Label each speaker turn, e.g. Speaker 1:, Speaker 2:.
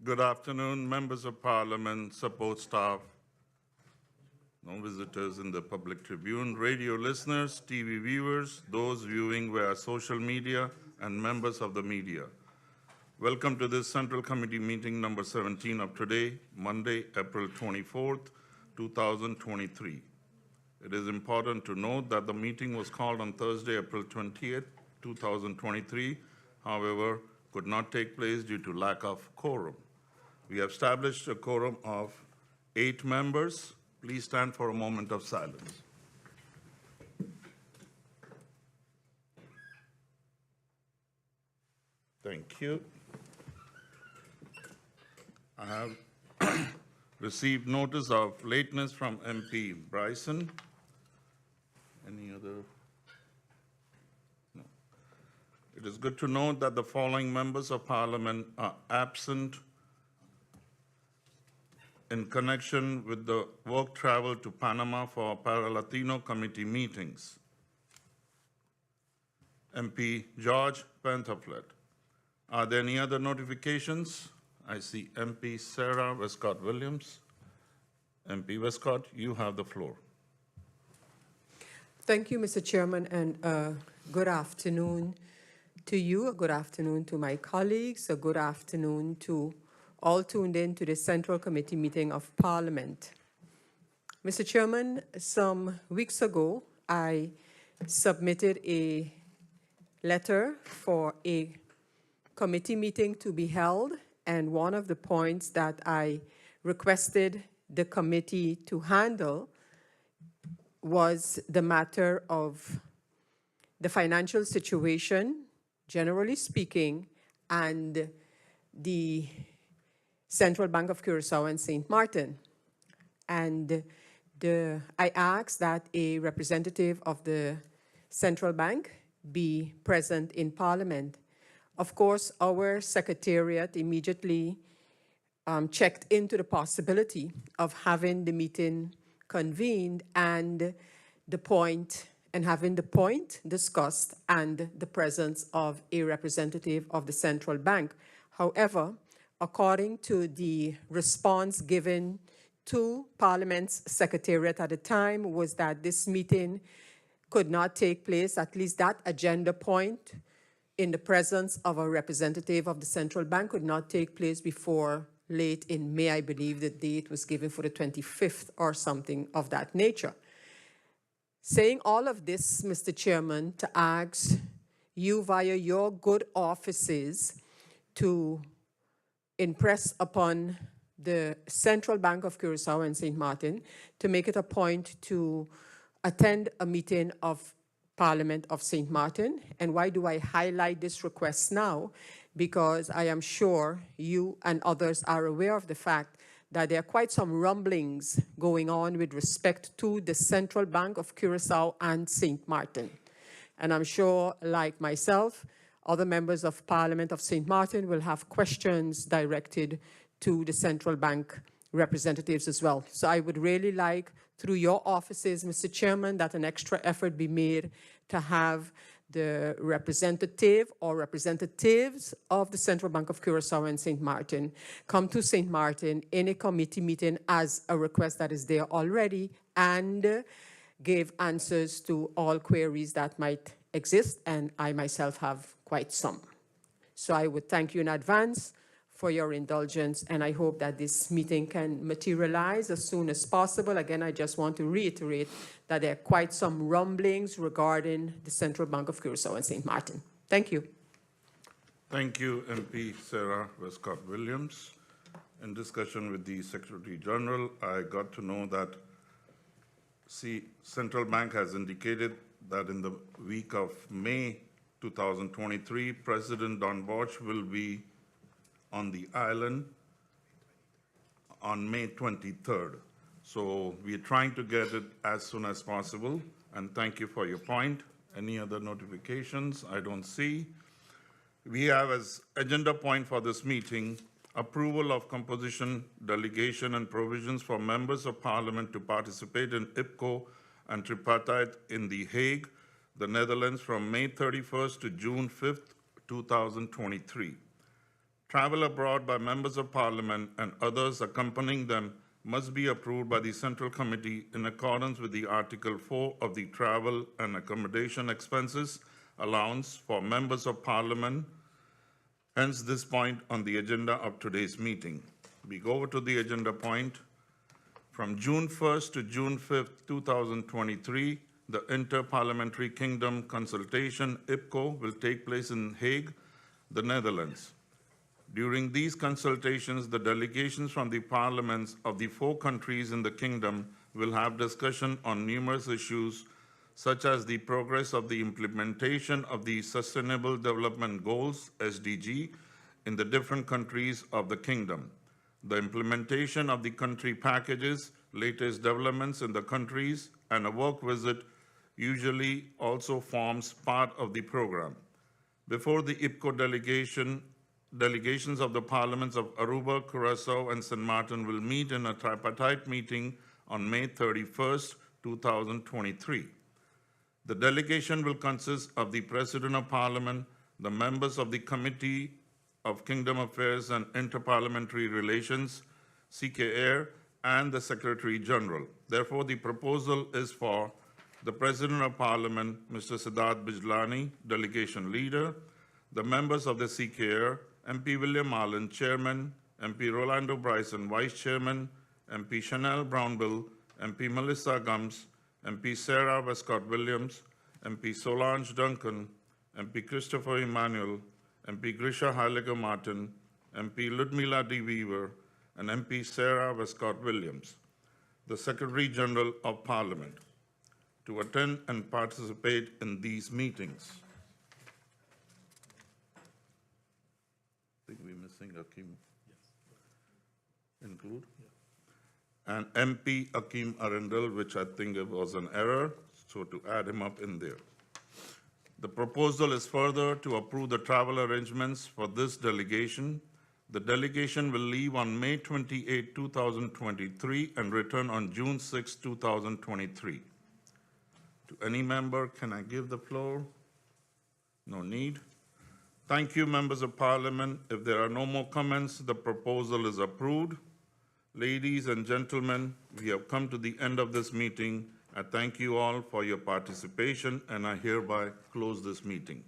Speaker 1: Good afternoon, members of parliament, support staff, no visitors in the public tribune, radio listeners, TV viewers, those viewing via social media, and members of the media. Welcome to this Central Committee meeting number 17 of today, Monday, April 24th, 2023. It is important to note that the meeting was called on Thursday, April 20th, 2023, however, could not take place due to lack of quorum. We have established a quorum of 8 members. Please stand for a moment of silence. Thank you. I have received notice of lateness from MP Bryson. Any other? No. It is good to note that the following members of parliament are absent in connection with the work travel to Panama for Para-Latino committee meetings. MP George Pantaflet. Are there any other notifications? I see MP Sarah Westcott-Williams. MP Westcott, you have the floor.
Speaker 2: Thank you, Mr. Chairman, and good afternoon to you, a good afternoon to my colleagues, a good afternoon to all tuned in to the Central Committee meeting of Parliament. Mr. Chairman, some weeks ago, I submitted a letter for a committee meeting to be held, and one of the points that I requested the committee to handle was the matter of the financial situation, generally speaking, and the Central Bank of Curacao and St. Martin. And I asked that a representative of the Central Bank be present in Parliament. Of course, our Secretariat immediately checked into the possibility of having the meeting convened and having the point discussed and the presence of a representative of the Central Bank. However, according to the response given to Parliament's Secretariat at the time, was that this meeting could not take place, at least that agenda point, in the presence of a representative of the Central Bank could not take place before late in May. I believe the date was given for the 25th or something of that nature. Saying all of this, Mr. Chairman, to ask you via your good offices to impress upon the Central Bank of Curacao and St. Martin to make it a point to attend a meeting of Parliament of St. Martin. And why do I highlight this request now? Because I am sure you and others are aware of the fact that there are quite some rumblings going on with respect to the Central Bank of Curacao and St. Martin. And I'm sure, like myself, other members of Parliament of St. Martin will have questions directed to the Central Bank representatives as well. So I would really like, through your offices, Mr. Chairman, that an extra effort be made to have the representative or representatives of the Central Bank of Curacao and St. Martin come to St. Martin in a committee meeting as a request that is there already and give answers to all queries that might exist, and I myself have quite some. So I would thank you in advance for your indulgence, and I hope that this meeting can materialize as soon as possible. Again, I just want to reiterate that there are quite some rumblings regarding the Central Bank of Curacao and St. Martin. Thank you.
Speaker 1: Thank you, MP Sarah Westcott-Williams. In discussion with the Secretary General, I got to know that Central Bank has indicated that in the week of May 2023, President Don Bosch will be on the island on May 23rd. So we're trying to get it as soon as possible, and thank you for your point. Any other notifications? I don't see. We have as agenda point for this meeting, approval of composition, delegation, and provisions for members of Parliament to participate in IPKO and Tripartite in The Hague, the Netherlands, from May 31st to June 5th, 2023. Travel abroad by members of parliament and others accompanying them must be approved by the Central Committee in accordance with the Article 4 of the Travel and Accommodation Expenses Allowance for members of parliament. Hence, this point on the agenda of today's meeting. We go over to the agenda point. From June 1st to June 5th, 2023, the Interparliamentary Kingdom Consultation, IPKO, will take place in Hague, the Netherlands. During these consultations, the delegations from the parliaments of the 4 countries in the kingdom will have discussion on numerous issues, such as the progress of the implementation of the Sustainable Development Goals, SDG, in the different countries of the kingdom, the implementation of the country packages, latest developments in the countries, and a work visit usually also forms part of the program. Before the IPKO delegations of the parliaments of Aruba, Curacao, and St. Martin will meet in a tripartite meeting on May 31st, 2023. The delegation will consist of the President of Parliament, the members of the Committee of Kingdom Affairs and Interparliamentary Relations, CKAir, and the Secretary General. Therefore, the proposal is for the President of Parliament, Mr. Siddharth Bijlani, delegation leader, the members of the CKAir, MP William Allen, Chairman, MP Rolando Bryson, Vice Chairman, MP Chanel Brownbill, MP Melissa Gums, MP Sarah Westcott Williams, MP Solange Duncan, MP Christopher Emmanuel, MP Grisha Heiliger Martin, MP Ludmila D. Weaver, and MP Sarah Westcott Williams, the Secretary General of Parliament, to attend and participate in these meetings. I think we're missing Akim. Yes. Include? Yeah. And MP Akim Arundel, which I think it was an error, so to add him up in there. The proposal is further to approve the travel arrangements for this delegation. The delegation will leave on May 28, 2023 and return on June 6, 2023. To any member, can I give the floor? No need. Thank you, members of parliament. If there are no more comments, the proposal is approved. Ladies and gentlemen, we have come to the end of this meeting. I thank you all for your participation, and I hereby close this meeting.